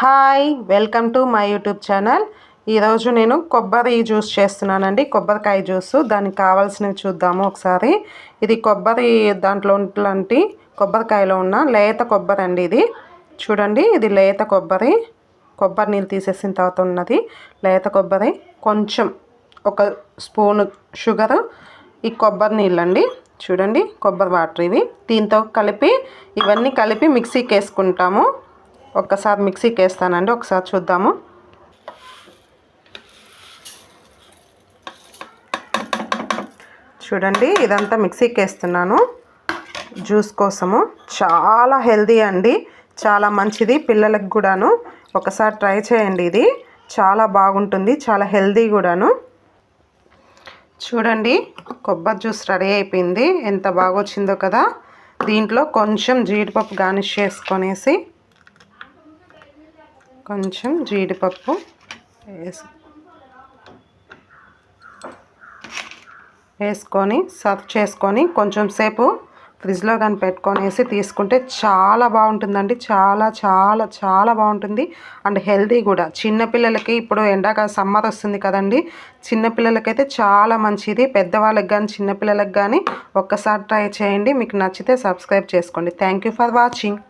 Hi welcome to my YouTube channel. ఈరోజు నేను కొబ్బరి జ్యూస్ చేస్తున్నానండి, కొబ్బరికాయ జ్యూస్. దానికి కావాల్సినవి చూద్దాము ఒకసారి. ఇది కొబ్బరి దాంట్లో ఉన్నటువంటి కొబ్బరికాయలో ఉన్న లేత కొబ్బరి అండి. ఇది చూడండి, ఇది లేత కొబ్బరి. కొబ్బరి నీళ్ళు తీసేసిన తర్వాత ఉన్నది లేత కొబ్బరి. కొంచెం ఒక స్పూను షుగరు, ఈ కొబ్బరి నీళ్ళండి. చూడండి, కొబ్బరి వాటర్ ఇవి. దీంతో కలిపి ఇవన్నీ కలిపి మిక్సీకి వేసుకుంటాము. ఒక్కసారి మిక్సీకి వేస్తానండి, ఒకసారి చూద్దాము. చూడండి, ఇదంతా మిక్సీకి వేస్తున్నాను జ్యూస్ కోసము. చాలా హెల్దీ అండి, చాలా మంచిది పిల్లలకు కూడాను. ఒకసారి ట్రై చేయండి, ఇది చాలా బాగుంటుంది, చాలా హెల్దీ కూడాను. చూడండి, కొబ్బరి జ్యూస్ రెడీ అయిపోయింది. ఎంత బాగా వచ్చిందో కదా. దీంట్లో కొంచెం జీడిపప్పు గార్నిష్ చేసుకొనేసి, కొంచెం జీడిపప్పు వేసుకొని సర్వ్ చేసుకొని కొంచెం సేపు ఫ్రిడ్జ్లో కానీ పెట్టుకొనేసి తీసుకుంటే చాలా బాగుంటుందండి. చాలా చాలా చాలా బాగుంటుంది అండ్ హెల్తీ కూడా. చిన్నపిల్లలకి ఇప్పుడు ఎండాకాలం సమ్మర్ వస్తుంది కదండి, చిన్నపిల్లలకైతే చాలా మంచిది. పెద్దవాళ్ళకి కానీ చిన్నపిల్లలకు కానీ ఒక్కసారి ట్రై చేయండి. మీకు నచ్చితే సబ్స్క్రైబ్ చేసుకోండి. Thank you for watching.